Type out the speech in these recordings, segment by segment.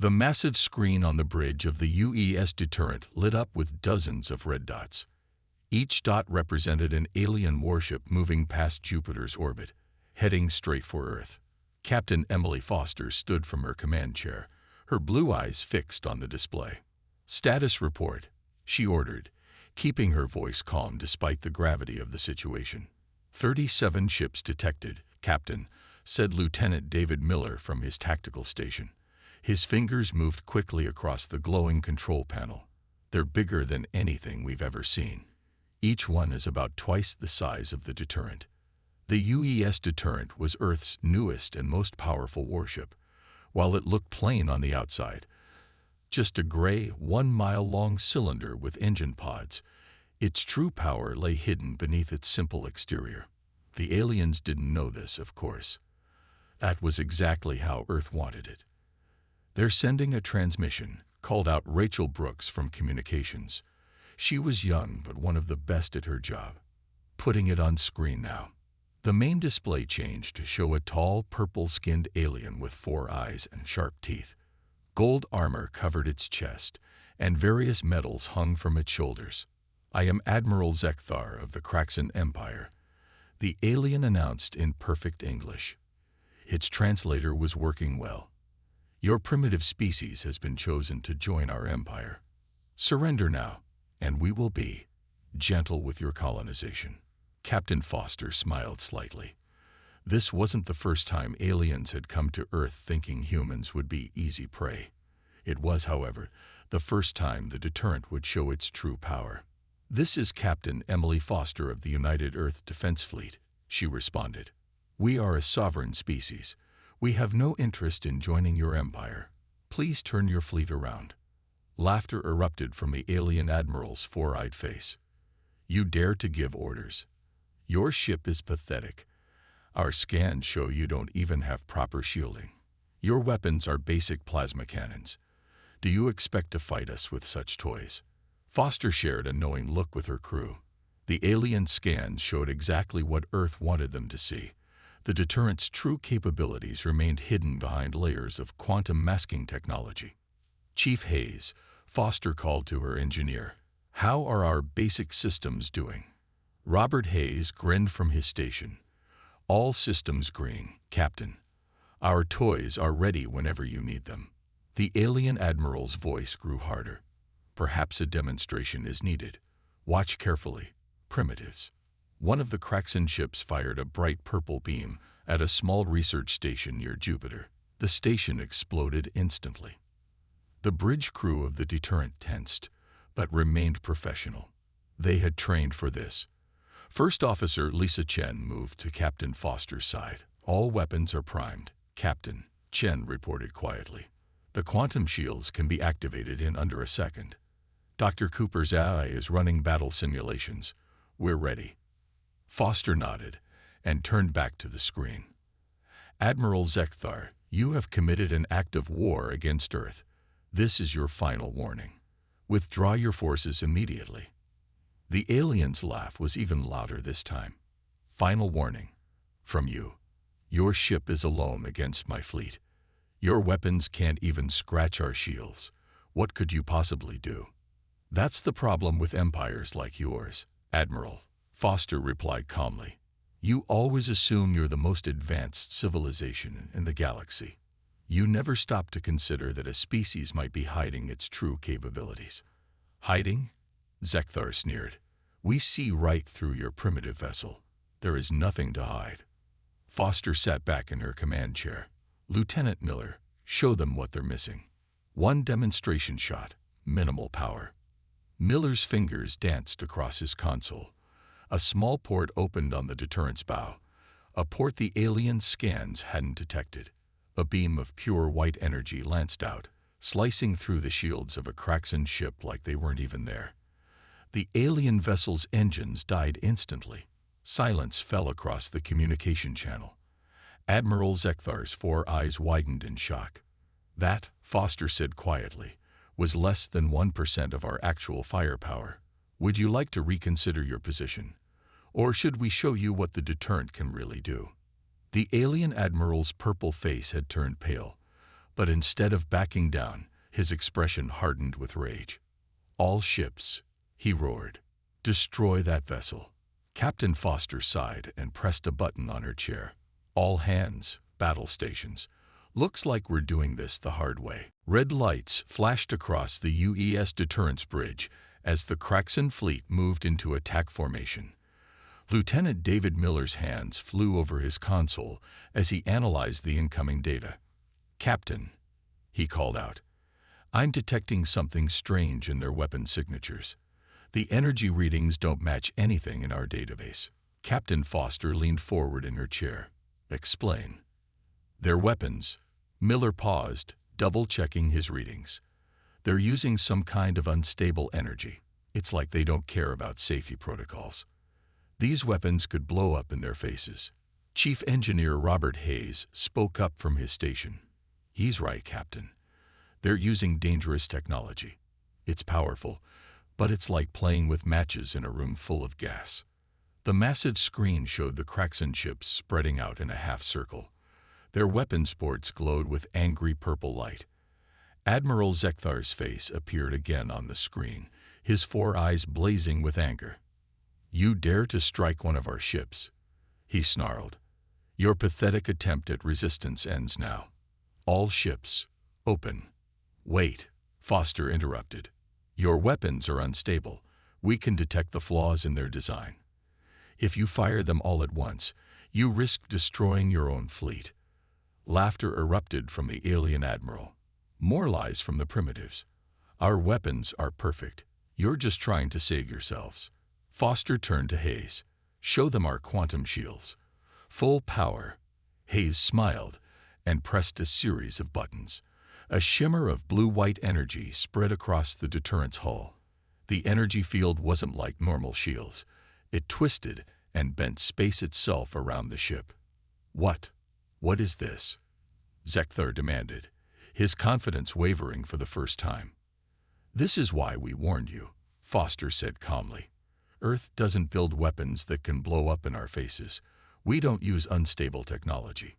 The massive screen on the bridge of the UES deterrent lit up with dozens of red dots. Each dot represented an alien warship moving past Jupiter's orbit, heading straight for Earth. Captain Emily Foster stood from her command chair, her blue eyes fixed on the display. "Status report," she ordered, keeping her voice calm despite the gravity of the situation. 37 ships detected, Captain," said Lieutenant David Miller from his tactical station. His fingers moved quickly across the glowing control panel. "They're bigger than anything we've ever seen. Each one is about twice the size of the deterrent." The UES deterrent was Earth's newest and most powerful warship. While it looked plain on the outside, just a gray, 1-mile-long cylinder with engine pods, its true power lay hidden beneath its simple exterior. The aliens didn't know this, of course. That was exactly how Earth wanted it. "They're sending a transmission," called out Rachel Brooks from communications. She was young, but one of the best at her job. Putting it on screen now. The main display changed to show a tall, purple-skinned alien with 4 eyes and sharp teeth. Gold armor covered its chest, and various medals hung from its shoulders. "I am Admiral Zekthar of the Kraxan Empire," the alien announced in perfect English. Its translator was working well. "Your primitive species has been chosen to join our empire. Surrender now, and we will be gentle with your colonization." Captain Foster smiled slightly. This wasn't the first time aliens had come to Earth thinking humans would be easy prey. It was, however, the first time the deterrent would show its true power. "This is Captain Emily Foster of the United Earth Defense Fleet," she responded. "We are a sovereign species. We have no interest in joining your empire. Please turn your fleet around." Laughter erupted from the alien admiral's 4-eyed face. "You dare to give orders? Your ship is pathetic. Our scans show you don't even have proper shielding. Your weapons are basic plasma cannons. Do you expect to fight us with such toys?" Foster shared a knowing look with her crew. The alien scans showed exactly what Earth wanted them to see. The deterrent's true capabilities remained hidden behind layers of quantum masking technology. "Chief Hayes," Foster called to her engineer, "how are our basic systems doing?" Robert Hayes grinned from his station. "All systems green, Captain. Our toys are ready whenever you need them." The alien admiral's voice grew harder. "Perhaps a demonstration is needed. Watch carefully, primitives." One of the Kraxan ships fired a bright purple beam at a small research station near Jupiter. The station exploded instantly. The bridge crew of the deterrent tensed, but remained professional. They had trained for this. First Officer Lisa Chen moved to Captain Foster's side. "All weapons are primed, Captain," Chen reported quietly. "The quantum shields can be activated in under a second. Dr. Cooper's AI is running battle simulations. We're ready." Foster nodded and turned back to the screen. "Admiral Zekthar, you have committed an act of war against Earth. This is your final warning. Withdraw your forces immediately." The alien's laugh was even louder this time. "Final warning. From you. Your ship is alone against my fleet. Your weapons can't even scratch our shields. What could you possibly do?" "That's the problem with empires like yours, Admiral," Foster replied calmly. "You always assume you're the most advanced civilization in the galaxy. You never stop to consider that a species might be hiding its true capabilities." "Hiding?" Zekthar sneered. "We see right through your primitive vessel. There is nothing to hide." Foster sat back in her command chair. "Lieutenant Miller, show them what they're missing." One demonstration shot, minimal power. Miller's fingers danced across his console. A small port opened on the deterrent's bow, a port the alien scans hadn't detected. A beam of pure white energy lanced out, slicing through the shields of a Kraxan ship like they weren't even there. The alien vessel's engines died instantly. Silence fell across the communication channel. Admiral Zekthar's 4 eyes widened in shock. "That," Foster said quietly, "was less than 1% of our actual firepower. Would you like to reconsider your position? Or should we show you what the deterrent can really do?" The alien admiral's purple face had turned pale, But instead of backing down, his expression hardened with rage. "All ships," he roared. "Destroy that vessel." Captain Foster sighed and pressed a button on her chair. "All hands, battle stations. Looks like we're doing this the hard way." Red lights flashed across the UES deterrence bridge as the Kraxan fleet moved into attack formation. Lieutenant David Miller's hands flew over his console as he analyzed the incoming data. "Captain," he called out, "I'm detecting something strange in their weapon signatures. The energy readings don't match anything in our database." Captain Foster leaned forward in her chair. "Explain." "Their weapons." Miller paused, double-checking his readings. "They're using some kind of unstable energy. It's like they don't care about safety protocols. These weapons could blow up in their faces." Chief Engineer Robert Hayes spoke up from his station. "He's right, Captain. They're using dangerous technology. It's powerful, but it's like playing with matches in a room full of gas." The massive screen showed the Kraxan ships spreading out in a half-circle. Their weapon sports glowed with angry purple light. Admiral Zekthar's face appeared again on the screen, his 4 eyes blazing with anger. "You dare to strike one of our ships?" he snarled. "Your pathetic attempt at resistance ends now. All ships, open." "Wait," Foster interrupted. "Your weapons are unstable. We can detect the flaws in their design. If you fire them all at once, you risk destroying your own fleet." Laughter erupted from the alien admiral. "More lies from the primitives. Our weapons are perfect. You're just trying to save yourselves." Foster turned to Hayes. "Show them our quantum shields." "Full power." Hayes smiled and pressed a series of buttons. A shimmer of blue-white energy spread across the deterrent's hull. The energy field wasn't like normal shields. It twisted and bent space itself around the ship. What is this?" Zekthar demanded, his confidence wavering for the first time. "This is why we warned you," Foster said calmly. "Earth doesn't build weapons that can blow up in our faces. We don't use unstable technology.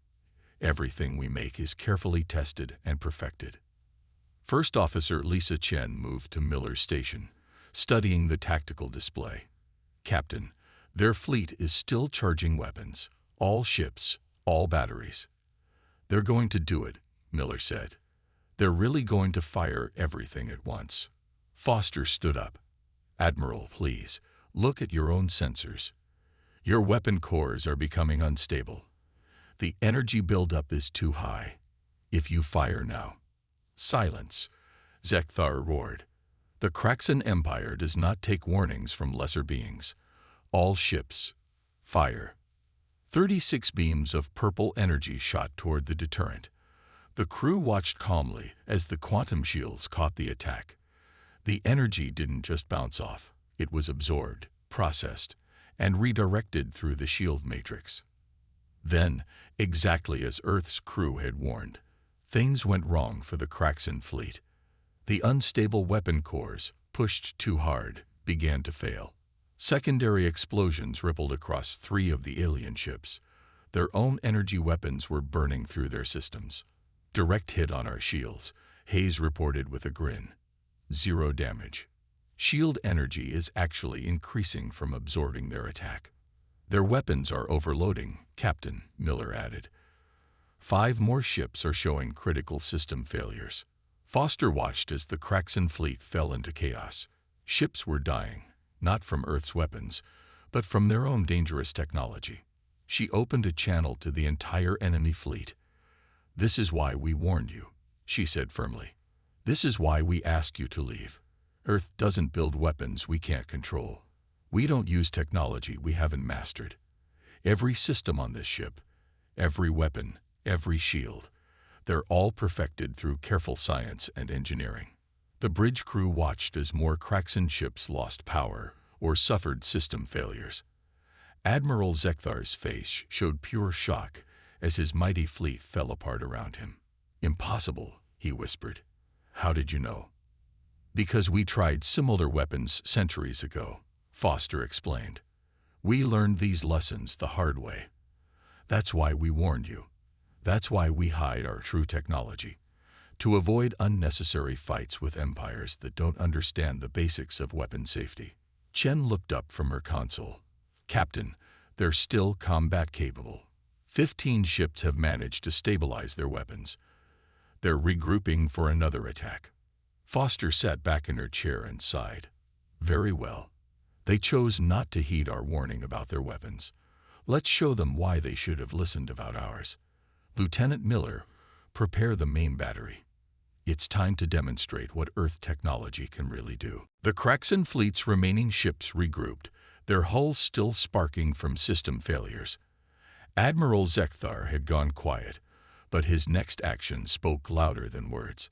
Everything we make is carefully tested and perfected." First Officer Lisa Chen moved to Miller's station, studying the tactical display. "Captain, their fleet is still charging weapons. All ships, all batteries." "They're going to do it," Miller said. "They're really going to fire everything at once." Foster stood up. "Admiral, please, look at your own sensors. Your weapon cores are becoming unstable. The energy buildup is too high. If you fire now—" "Silence," Zekthar roared. "The Kraxan Empire does not take warnings from lesser beings. All ships, fire." 36 beams of purple energy shot toward the deterrent. The crew watched calmly as the quantum shields caught the attack. The energy didn't just bounce off. It was absorbed, processed, and redirected through the shield matrix. Then, exactly as Earth's crew had warned, things went wrong for the Kraxan fleet. The unstable weapon cores, pushed too hard, began to fail. Secondary explosions rippled across 3 of the alien ships. Their own energy weapons were burning through their systems. "Direct hit on our shields," Hayes reported with a grin. "0 damage. Shield energy is actually increasing from absorbing their attack." "Their weapons are overloading," Captain Miller added. 5 more ships are showing critical system failures. Foster watched as the Kraxan fleet fell into chaos. Ships were dying, not from Earth's weapons, but from their own dangerous technology. She opened a channel to the entire enemy fleet. "This is why we warned you," she said firmly. "This is why we ask you to leave. Earth doesn't build weapons we can't control. We don't use technology we haven't mastered. Every system on this ship, every weapon, every shield, they're all perfected through careful science and engineering." The bridge crew watched as more Kraxan ships lost power or suffered system failures. Admiral Zekthar's face showed pure shock as his mighty fleet fell apart around him. "Impossible," he whispered. "How did you know?" "Because we tried similar weapons centuries ago," Foster explained. "We learned these lessons the hard way. That's why we warned you. That's why we hide our true technology. to avoid unnecessary fights with empires that don't understand the basics of weapon safety. Chen looked up from her console. Captain, they're still combat capable. 15 ships have managed to stabilize their weapons. They're regrouping for another attack. Foster sat back in her chair and sighed. Very well. They chose not to heed our warning about their weapons. Let's show them why they should have listened about ours. Lieutenant Miller, prepare the main battery. It's time to demonstrate what Earth technology can really do. The Kraxan fleet's remaining ships regrouped, their hulls still sparking from system failures. Admiral Zekthar had gone quiet, but his next action spoke louder than words.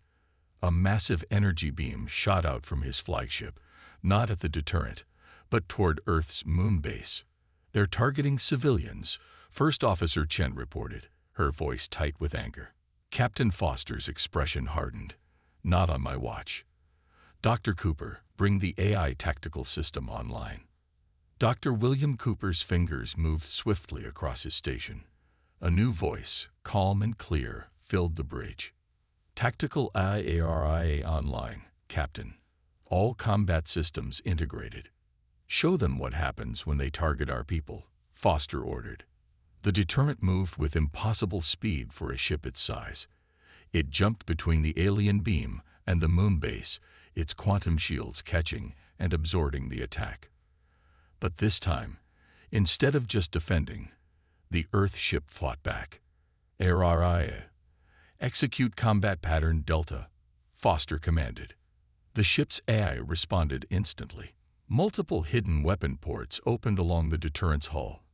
A massive energy beam shot out from his flagship, not at the deterrent, but toward Earth's moon base. They're targeting civilians, First Officer Chen reported, her voice tight with anger. Captain Foster's expression hardened. Not on my watch. Dr. Cooper, bring the AI tactical system online. Dr. William Cooper's fingers moved swiftly across his station. A new voice, calm and clear, filled the bridge. Tactical IARIA online, Captain. All combat systems integrated. Show them what happens when they target our people, Foster ordered. The deterrent moved with impossible speed for a ship its size. It jumped between the alien beam and the moon base, its quantum shields catching and absorbing the attack. But this time, instead of just defending, the Earth ship fought back. ARIA. Execute combat pattern Delta, Foster commanded. The ship's AI responded instantly. Multiple hidden weapon ports opened along the deterrent's hull.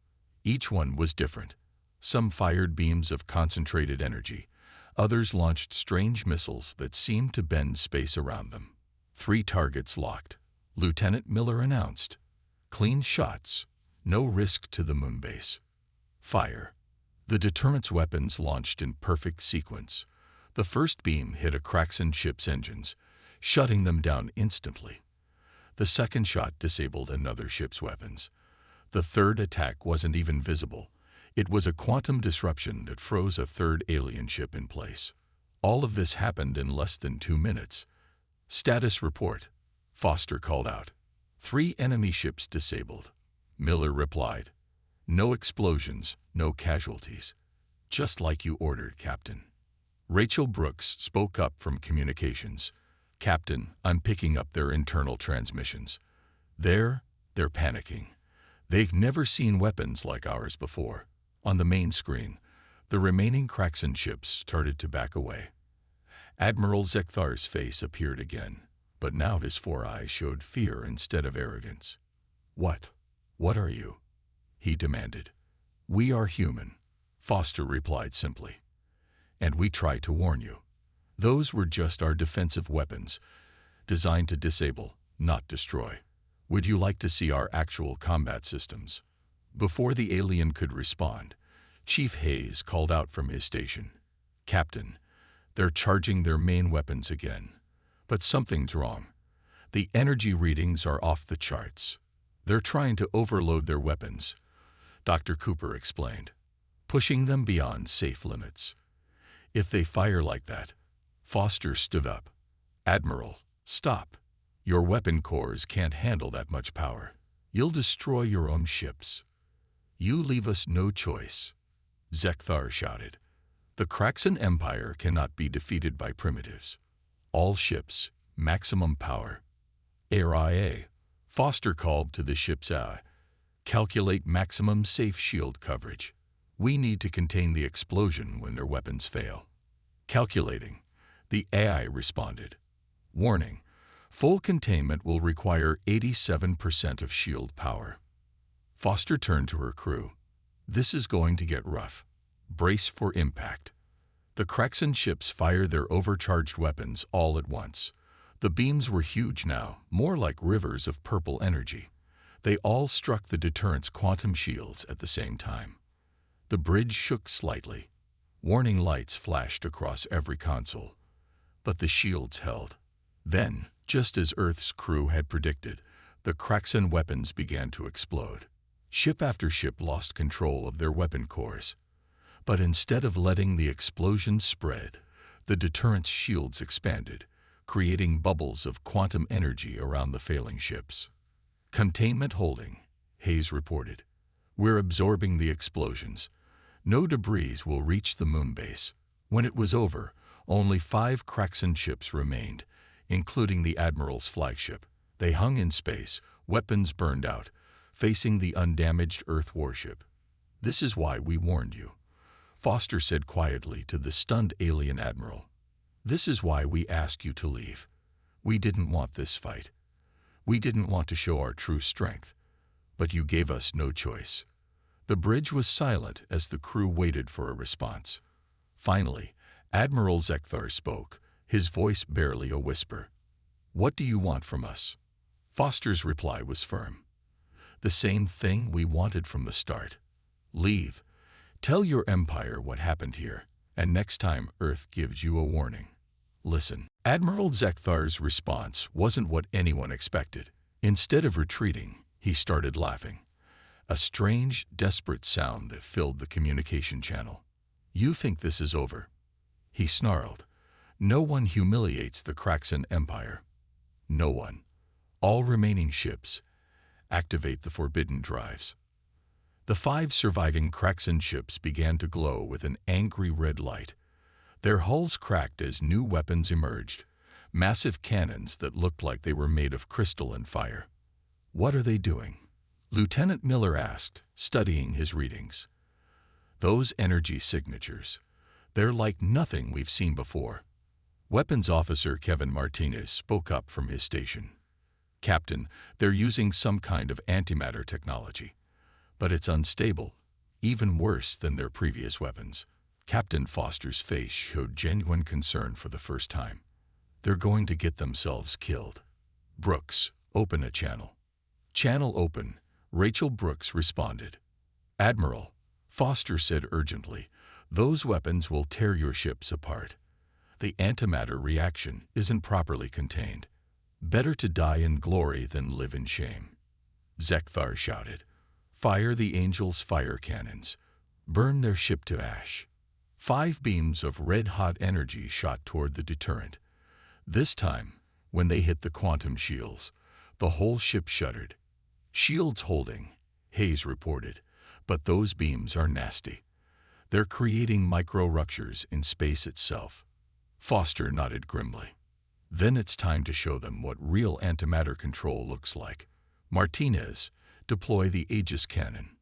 Each one was different. Some fired beams of concentrated energy. Others launched strange missiles that seemed to bend space around them. 3 targets locked. Lieutenant Miller announced. Clean shots. No risk to the moon base. Fire. The deterrent's weapons launched in perfect sequence. The first beam hit a Kraxan ship's engines, shutting them down instantly. The second shot disabled another ship's weapons. The third attack wasn't even visible. It was a quantum disruption that froze a third alien ship in place. All of this happened in less than 2 minutes. Status report, Foster called out. 3 enemy ships disabled. Miller replied. No explosions, no casualties. Just like you ordered, Captain. Rachel Brooks spoke up from communications. Captain, I'm picking up their internal transmissions. They're panicking. They've never seen weapons like ours before. On the main screen, the remaining Kraxan ships started to back away. Admiral Zekthar's face appeared again, but now his 4 eyes showed fear instead of arrogance. What are you? He demanded. We are human, Foster replied simply. And we try to warn you. Those were just our defensive weapons, designed to disable, not destroy. Would you like to see our actual combat systems? Before the alien could respond, Chief Hayes called out from his station. Captain, they're charging their main weapons again. But something's wrong. The energy readings are off the charts. They're trying to overload their weapons, Dr. Cooper explained, pushing them beyond safe limits. If they fire like that, Foster stood up. Admiral, stop. Your weapon cores can't handle that much power. You'll destroy your own ships. You leave us no choice, Zekthar shouted. The Kraxan Empire cannot be defeated by primitives. All ships, maximum power. ARIA, Foster called to the ship's AI. Calculate maximum safe shield coverage. We need to contain the explosion when their weapons fail. Calculating. The AI responded. Warning. Full containment will require 87% of shield power. Foster turned to her crew. This is going to get rough. Brace for impact. The Kraxan ships fired their overcharged weapons all at once. The beams were huge now, more like rivers of purple energy. They all struck the deterrent's quantum shields at the same time. The bridge shook slightly. Warning lights flashed across every console. But the shields held. Then, just as Earth's crew had predicted, the Kraxan weapons began to explode. Ship after ship lost control of their weapon cores. But instead of letting the explosion spread, The deterrent's shields expanded, creating bubbles of quantum energy around the failing ships. "Containment holding," Hayes reported. "We're absorbing the explosions. No debris will reach the moon base." When it was over, only 5 Kraxan ships remained, including the Admiral's flagship. They hung in space, weapons burned out, facing the undamaged Earth warship. "This is why we warned you," Foster said quietly to the stunned alien admiral. "This is why we asked you to leave. We didn't want this fight. We didn't want to show our true strength. But you gave us no choice." The bridge was silent as the crew waited for a response. Finally, Admiral Zekthar spoke, his voice barely a whisper. "What do you want from us?" Foster's reply was firm. "The same thing we wanted from the start. Leave. Tell your empire what happened here, and next time Earth gives you a warning, listen." Admiral Zekthar's response wasn't what anyone expected. Instead of retreating, he started laughing, a strange, desperate sound that filled the communication channel. "You think this is over?" he snarled. "No one humiliates the Kraxan Empire. No one. All remaining ships, activate the forbidden drives." The 5 surviving Kraxan ships began to glow with an angry red light. Their hulls cracked as new weapons emerged, massive cannons that looked like they were made of crystal and fire. "What are they doing?" Lieutenant Miller asked, studying his readings. "Those energy signatures. They're like nothing we've seen before." Weapons Officer Kevin Martinez spoke up from his station. "Captain, they're using some kind of antimatter technology. But it's unstable, even worse than their previous weapons." Captain Foster's face showed genuine concern for the first time. "They're going to get themselves killed. Brooks, open a channel." "Channel open," Rachel Brooks responded. "Admiral," Foster said urgently, "those weapons will tear your ships apart. The antimatter reaction isn't properly contained. Better to die in glory than live in shame." Zekthar shouted, "Fire the Angels' fire cannons. Burn their ship to ash." 5 beams of red-hot energy shot toward the deterrent. This time, when they hit the quantum shields, the whole ship shuddered. "Shields holding," Hayes reported, "but those beams are nasty. They're creating micro-ruptures in space itself." Foster nodded grimly. "Then it's time to show them what real antimatter control looks like. Martinez, deploy the Aegis cannon."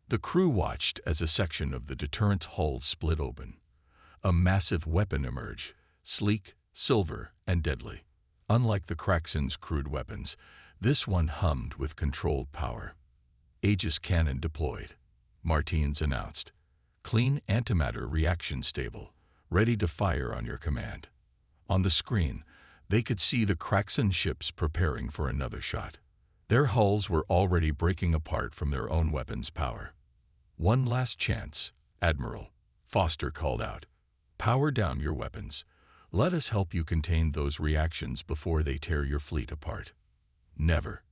The crew watched as a section of the deterrent's hull split open. A massive weapon emerged, sleek, silver, and deadly. Unlike the Kraxan's crude weapons, this one hummed with controlled power. "Aegis cannon deployed," Martinez announced. "Clean antimatter reaction stable, ready to fire on your command." On the screen, they could see the Kraxan ships preparing for another shot. Their hulls were already breaking apart from their own weapons' power. "One last chance, Admiral," Foster called out. "Power down your weapons. Let us help you contain those reactions before they tear your fleet apart." "Never,"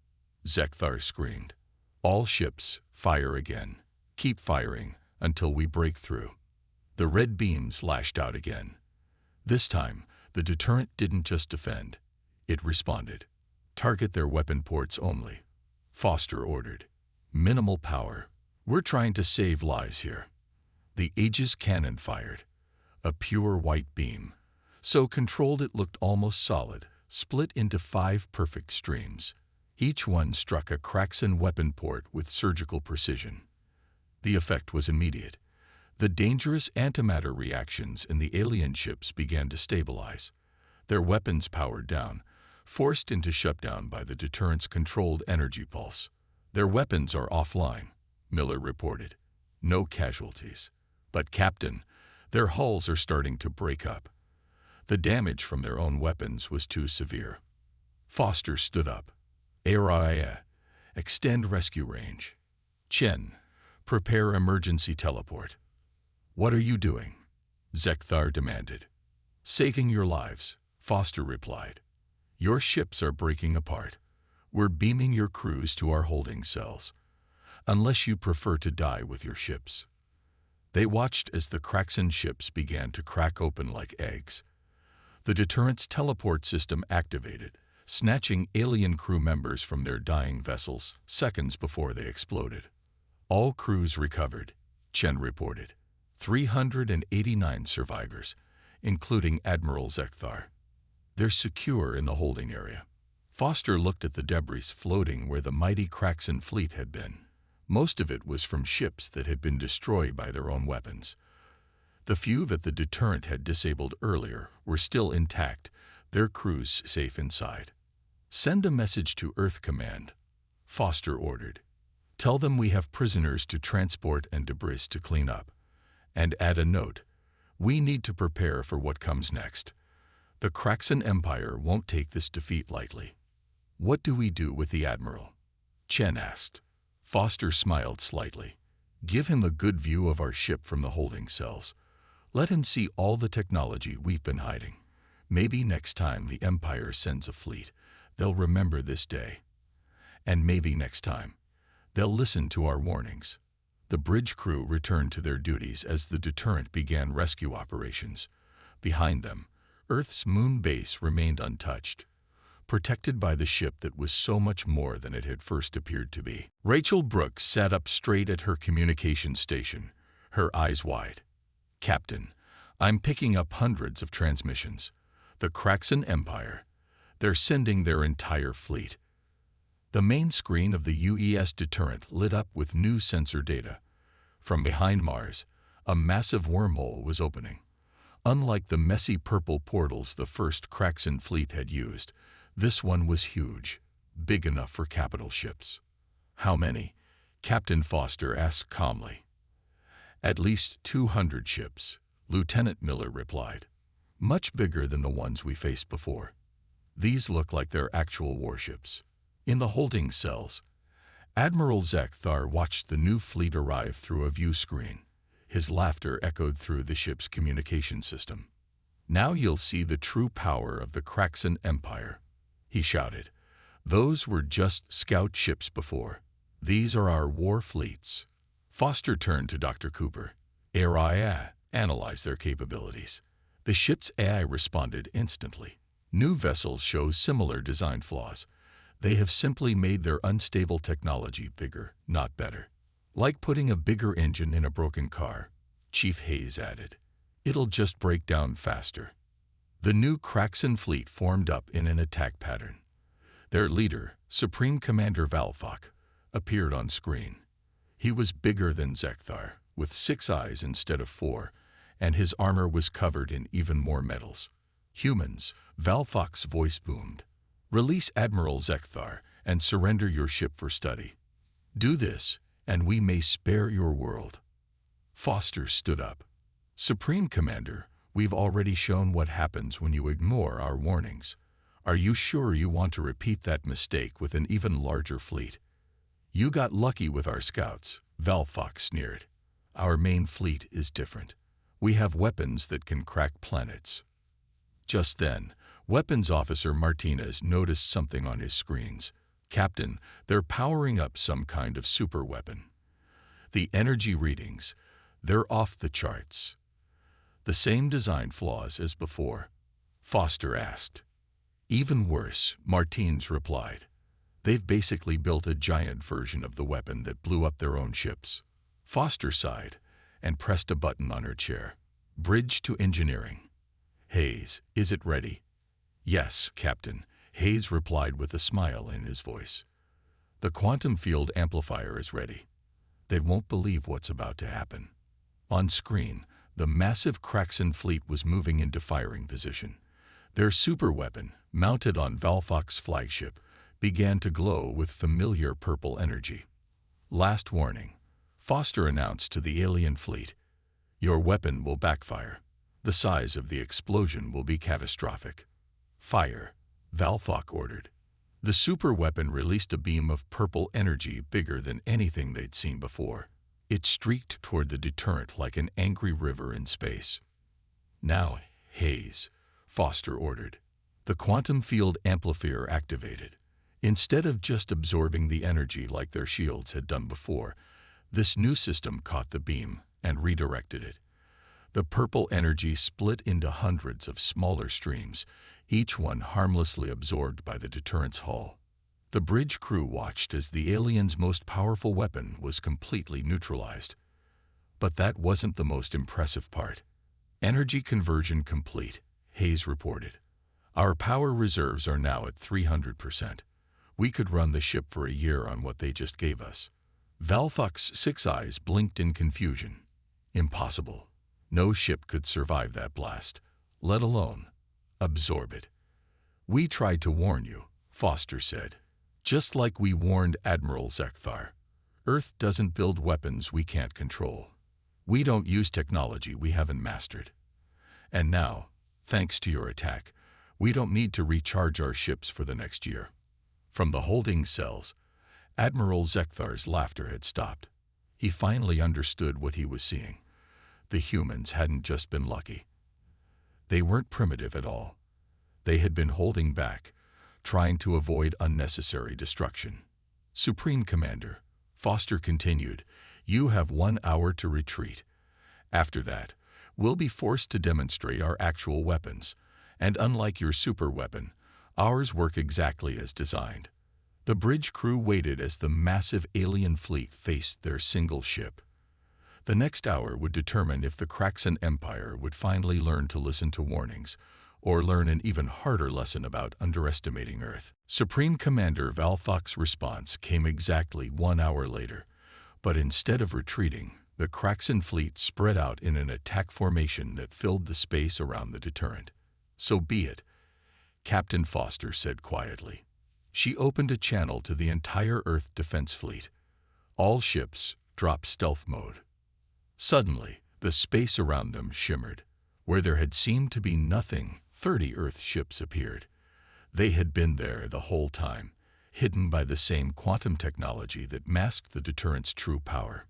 Zekthar screamed. "All ships, fire again. Keep firing until we break through." The red beams lashed out again. This time, the deterrent didn't just defend. It responded. "Target their weapon ports only," Foster ordered. "Minimal power. We're trying to save lives here." The Aegis cannon fired. A pure white beam, so controlled it looked almost solid, split into 5 perfect streams. Each one struck a Kraxan weapon port with surgical precision. The effect was immediate. The dangerous antimatter reactions in the alien ships began to stabilize. Their weapons powered down, forced into shutdown by the deterrent's controlled energy pulse. "Their weapons are offline," Miller reported. "No casualties. But Captain, their hulls are starting to break up." The damage from their own weapons was too severe. Foster stood up. "Area, extend rescue range. Chen, prepare emergency teleport." "What are you doing?" Zekthar demanded. "Saving your lives," Foster replied. "Your ships are breaking apart. We're beaming your crews to our holding cells. Unless you prefer to die with your ships." They watched as the Kraxan ships began to crack open like eggs. The deterrent's teleport system activated, snatching alien crew members from their dying vessels seconds before they exploded. All crews recovered, Chen reported. 389 survivors, including Admiral Zekthar. They're secure in the holding area. Foster looked at the debris floating where the mighty Kraxan fleet had been. Most of it was from ships that had been destroyed by their own weapons. The few that the deterrent had disabled earlier were still intact, their crews safe inside. "Send a message to Earth Command," Foster ordered. "Tell them we have prisoners to transport and debris to clean up. And add a note. We need to prepare for what comes next. The Kraxan Empire won't take this defeat lightly." "What do we do with the Admiral?" Chen asked. Foster smiled slightly. "Give him a good view of our ship from the holding cells. Let him see all the technology we've been hiding. Maybe next time the Empire sends a fleet, they'll remember this day. And maybe next time, they'll listen to our warnings." The bridge crew returned to their duties as the deterrent began rescue operations. Behind them, Earth's moon base remained untouched, protected by the ship that was so much more than it had first appeared to be. Rachel Brooks sat up straight at her communications station, her eyes wide. "Captain, I'm picking up hundreds of transmissions. The Kraxan Empire. They're sending their entire fleet." The main screen of the UES deterrent lit up with new sensor data. From behind Mars, a massive wormhole was opening. Unlike the messy purple portals the first Kraxan fleet had used, this one was huge, big enough for capital ships. "How many?" Captain Foster asked calmly. "At least 200 ships," Lieutenant Miller replied. "Much bigger than the ones we faced before. These look like they're actual warships." In the holding cells, Admiral Zekthar watched the new fleet arrive through a view screen. His laughter echoed through the ship's communication system. "Now you'll see the true power of the Kraxan Empire," he shouted. "Those were just scout ships before. These are our war fleets." Foster turned to Dr. Cooper. "AI, analyze their capabilities." The ship's AI responded instantly. "New vessels show similar design flaws. They have simply made their unstable technology bigger, not better. Like putting a bigger engine in a broken car," Chief Hayes added. "It'll just break down faster." The new Kraxan fleet formed up in an attack pattern. Their leader, Supreme Commander Valfok, appeared on screen. He was bigger than Zekthar, with 6 eyes instead of 4, and his armor was covered in even more metals. "Humans," Valfok's voice boomed. "Release Admiral Zekthar and surrender your ship for study. Do this, and we may spare your world." Foster stood up. "Supreme Commander, we've already shown what happens when you ignore our warnings. Are you sure you want to repeat that mistake with an even larger fleet?" "You got lucky with our scouts," Valfok sneered. "Our main fleet is different. We have weapons that can crack planets." Just then, Weapons Officer Martinez noticed something on his screens. "Captain, they're powering up some kind of super weapon. The energy readings, they're off the charts." "The same design flaws as before?" Foster asked. "Even worse," Martinez replied. "They've basically built a giant version of the weapon that blew up their own ships." Foster sighed and pressed a button on her chair. "Bridge to engineering. Hayes, is it ready?" "Yes, Captain," Hayes replied with a smile in his voice. "The quantum field amplifier is ready. They won't believe what's about to happen." On screen, the massive Kraxan fleet was moving into firing position. Their superweapon, mounted on Valfok's flagship, began to glow with familiar purple energy. "Last warning," Foster announced to the alien fleet. "Your weapon will backfire. The size of the explosion will be catastrophic." "Fire," Valfok ordered. The superweapon released a beam of purple energy bigger than anything they'd seen before. It streaked toward the deterrent like an angry river in space. "Now, Hayes," Foster ordered. The quantum field amplifier activated. Instead of just absorbing the energy like their shields had done before, this new system caught the beam and redirected it. The purple energy split into hundreds of smaller streams, each one harmlessly absorbed by the deterrent's hull. The bridge crew watched as the alien's most powerful weapon was completely neutralized. But that wasn't the most impressive part. Energy conversion complete, Hayes reported. Our power reserves are now at 300%. We could run the ship for a year on what they just gave us. Valthok's 6 eyes blinked in confusion. Impossible. No ship could survive that blast, let alone absorb it. We tried to warn you, Foster said. Just like we warned Admiral Zekthar. Earth doesn't build weapons we can't control. We don't use technology we haven't mastered. And now, thanks to your attack, we don't need to recharge our ships for the next year. From the holding cells, Admiral Zekthar's laughter had stopped. He finally understood what he was seeing. The humans hadn't just been lucky. They weren't primitive at all. They had been holding back, trying to avoid unnecessary destruction. Supreme Commander, Foster continued, you have 1 hour to retreat. After that, we'll be forced to demonstrate our actual weapons, and unlike your super weapon, ours work exactly as designed. The bridge crew waited as the massive alien fleet faced their single ship. The next hour would determine if the Kraxan Empire would finally learn to listen to warnings, or learn an even harder lesson about underestimating Earth. Supreme Commander Valthok's response came exactly 1 hour later, but instead of retreating, the Kraxan fleet spread out in an attack formation that filled the space around the deterrent. So be it, Captain Foster said quietly. She opened a channel to the entire Earth defense fleet. All ships dropped stealth mode. Suddenly, the space around them shimmered. Where there had seemed to be nothing, 30 Earth ships appeared. They had been there the whole time, hidden by the same quantum technology that masked the deterrent's true power.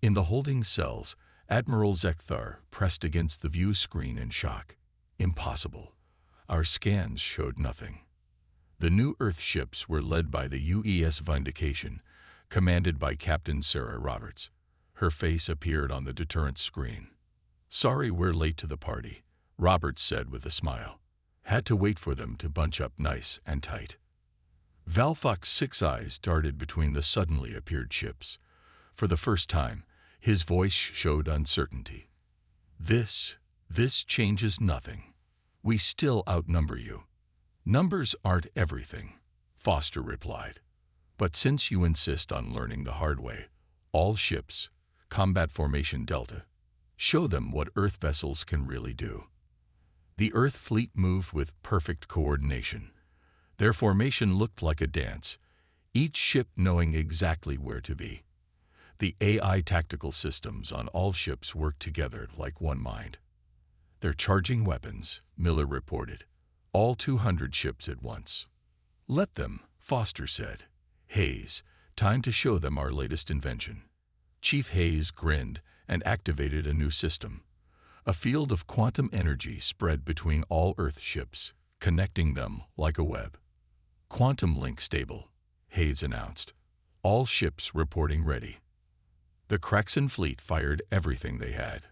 In the holding cells, Admiral Zekthar pressed against the view screen in shock. Impossible. Our scans showed nothing. The new Earth ships were led by the UES Vindication, commanded by Captain Sarah Roberts. Her face appeared on the deterrent screen. Sorry we're late to the party, Roberts said with a smile. Had to wait for them to bunch up nice and tight. Valthok's 6 eyes darted between the suddenly appeared ships. For the first time, his voice showed uncertainty. This changes nothing. We still outnumber you. Numbers aren't everything, Foster replied. But since you insist on learning the hard way, all ships, Combat Formation Delta, show them what Earth vessels can really do. The Earth fleet moved with perfect coordination. Their formation looked like a dance, each ship knowing exactly where to be. The AI tactical systems on all ships worked together like one mind. They're charging weapons, Miller reported. All 200 ships at once. Let them, Foster said. Hayes, time to show them our latest invention. Chief Hayes grinned and activated a new system. A field of quantum energy spread between all Earth ships, connecting them like a web. Quantum link stable, Hayes announced. All ships reporting ready. The Kraxan fleet fired everything they had.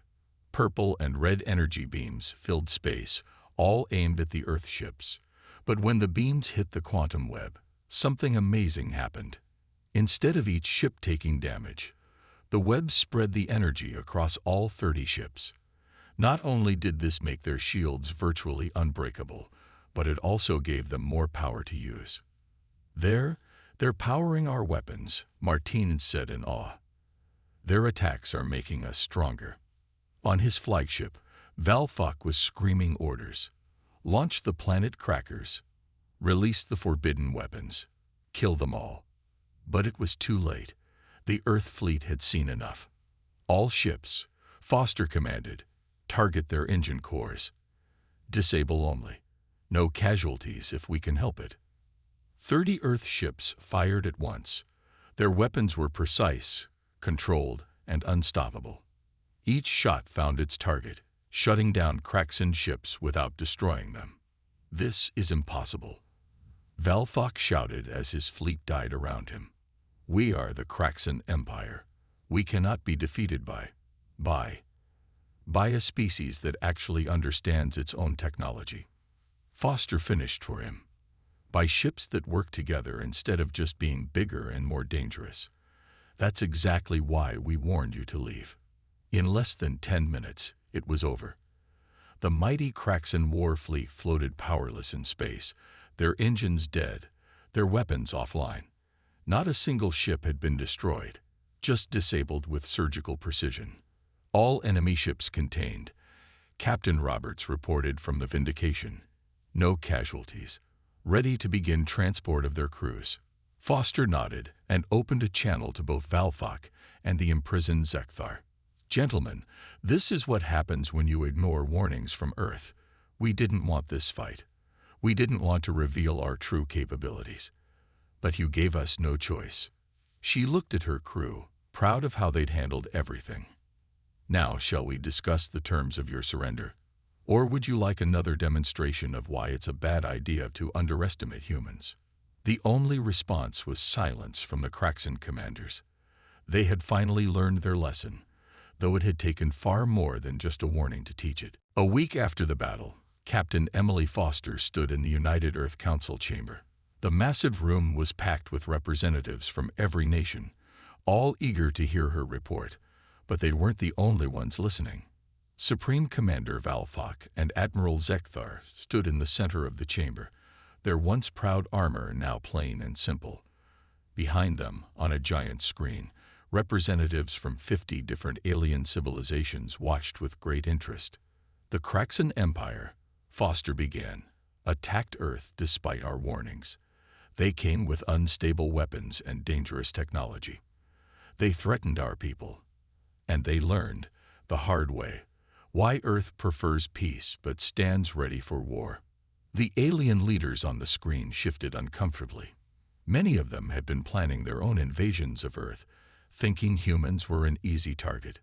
Purple and red energy beams filled space, all aimed at the Earth ships. But when the beams hit the quantum web, something amazing happened. Instead of each ship taking damage, the web spread the energy across all 30 ships. Not only did this make their shields virtually unbreakable, but it also gave them more power to use. They're powering our weapons, Martin said in awe. Their attacks are making us stronger. On his flagship, Valthok was screaming orders. Launch the planet crackers. Release the forbidden weapons. Kill them all. But it was too late. The Earth fleet had seen enough. All ships, Foster commanded, target their engine cores. Disable only. No casualties if we can help it. 30 Earth ships fired at once. Their weapons were precise, controlled, and unstoppable. Each shot found its target, shutting down Kraxan ships without destroying them. This is impossible. Valthok shouted as his fleet died around him. We are the Kraxan Empire. We cannot be defeated by. By. By a species that actually understands its own technology. Foster finished for him. By ships that work together instead of just being bigger and more dangerous. That's exactly why we warned you to leave. In less than 10 minutes, it was over. The mighty Kraxan war fleet floated powerless in space, their engines dead, their weapons offline. Not a single ship had been destroyed, just disabled with surgical precision. All enemy ships contained. Captain Roberts reported from the Vindication. No casualties. Ready to begin transport of their crews. Foster nodded and opened a channel to both Valfok and the imprisoned Zekthar. Gentlemen, this is what happens when you ignore warnings from Earth. We didn't want this fight. We didn't want to reveal our true capabilities. But you gave us no choice. She looked at her crew, proud of how they'd handled everything. Now, shall we discuss the terms of your surrender? Or would you like another demonstration of why it's a bad idea to underestimate humans? The only response was silence from the Kraxan commanders. They had finally learned their lesson, though it had taken far more than just a warning to teach it. A week after the battle, Captain Emily Foster stood in the United Earth Council chamber. The massive room was packed with representatives from every nation, all eager to hear her report, but they weren't the only ones listening. Supreme Commander Valfok and Admiral Zekthar stood in the center of the chamber, their once proud armor now plain and simple. Behind them, on a giant screen, representatives from 50 different alien civilizations watched with great interest. The Kraxan Empire, Foster began, attacked Earth despite our warnings. They came with unstable weapons and dangerous technology. They threatened our people. And they learned, the hard way, why Earth prefers peace but stands ready for war. The alien leaders on the screen shifted uncomfortably. Many of them had been planning their own invasions of Earth, thinking humans were an easy target.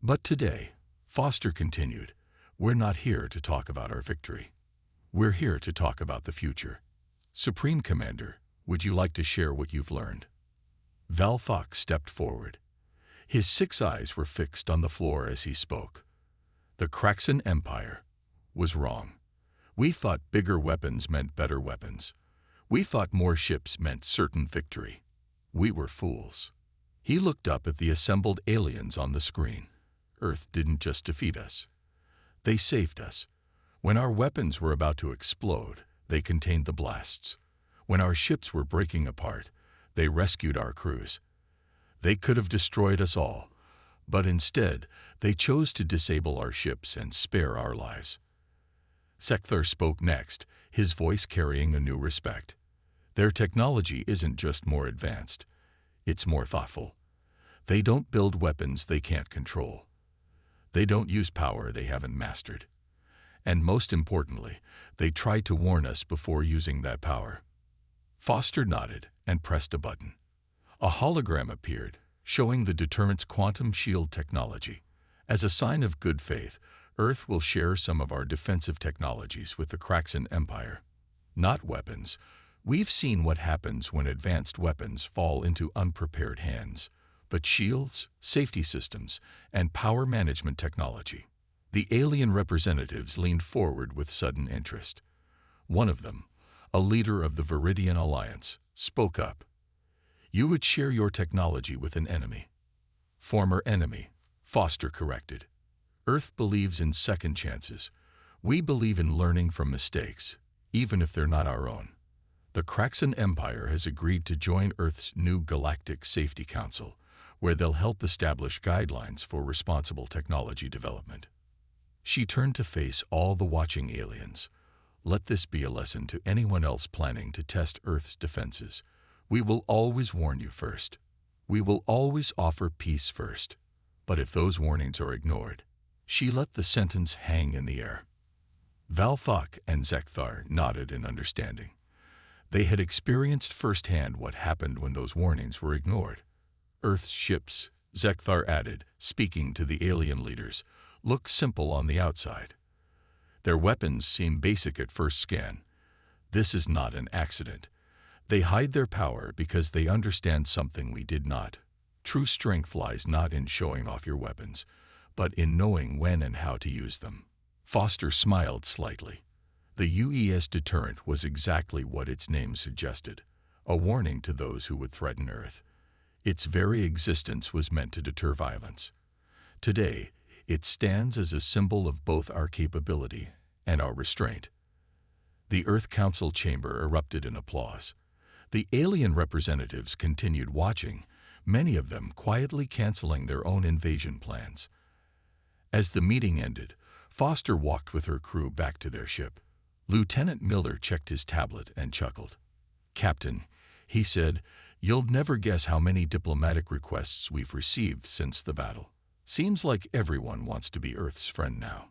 But today, Foster continued, we're not here to talk about our victory. We're here to talk about the future. Supreme Commander, would you like to share what you've learned? Valfok stepped forward. His 6 eyes were fixed on the floor as he spoke. The Kraxan Empire was wrong. We thought bigger weapons meant better weapons. We thought more ships meant certain victory. We were fools. He looked up at the assembled aliens on the screen. Earth didn't just defeat us. They saved us. When our weapons were about to explode, they contained the blasts. When our ships were breaking apart, they rescued our crews. They could have destroyed us all, but instead, they chose to disable our ships and spare our lives. Zekthar spoke next, his voice carrying a new respect. Their technology isn't just more advanced, it's more thoughtful. They don't build weapons they can't control. They don't use power they haven't mastered. And most importantly, they try to warn us before using that power. Foster nodded and pressed a button. A hologram appeared, showing the deterrent's quantum shield technology. As a sign of good faith, Earth will share some of our defensive technologies with the Kraxan Empire. Not weapons. We've seen what happens when advanced weapons fall into unprepared hands, but shields, safety systems, and power management technology. The alien representatives leaned forward with sudden interest. One of them, a leader of the Viridian Alliance, spoke up. You would share your technology with an enemy. Former enemy, Foster corrected. Earth believes in second chances. We believe in learning from mistakes, even if they're not our own. The Kraxan Empire has agreed to join Earth's new Galactic Safety Council, where they'll help establish guidelines for responsible technology development. She turned to face all the watching aliens. Let this be a lesson to anyone else planning to test Earth's defenses. We will always warn you first. We will always offer peace first. But if those warnings are ignored, she let the sentence hang in the air. Valfok and Zekthar nodded in understanding. They had experienced firsthand what happened when those warnings were ignored. Earth's ships, Zekthar added, speaking to the alien leaders, look simple on the outside. Their weapons seem basic at first scan. This is not an accident. They hide their power because they understand something we did not. True strength lies not in showing off your weapons, but in knowing when and how to use them. Foster smiled slightly. The UES deterrent was exactly what its name suggested, a warning to those who would threaten Earth. Its very existence was meant to deter violence. Today, it stands as a symbol of both our capability and our restraint. The Earth Council chamber erupted in applause. The alien representatives continued watching, many of them quietly canceling their own invasion plans. As the meeting ended, Foster walked with her crew back to their ship. Lieutenant Miller checked his tablet and chuckled. "Captain," he said, "you'll never guess how many diplomatic requests we've received since the battle. Seems like everyone wants to be Earth's friend now."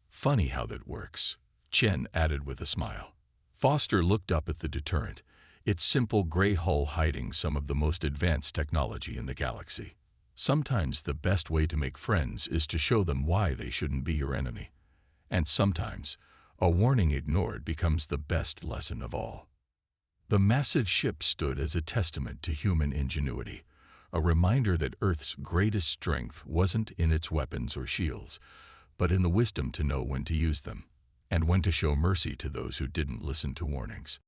"Funny how that works," Chen added with a smile. Foster looked up at the deterrent, its simple gray hull hiding some of the most advanced technology in the galaxy. Sometimes the best way to make friends is to show them why they shouldn't be your enemy. And sometimes, a warning ignored becomes the best lesson of all. The massive ship stood as a testament to human ingenuity, a reminder that Earth's greatest strength wasn't in its weapons or shields, but in the wisdom to know when to use them, and when to show mercy to those who didn't listen to warnings.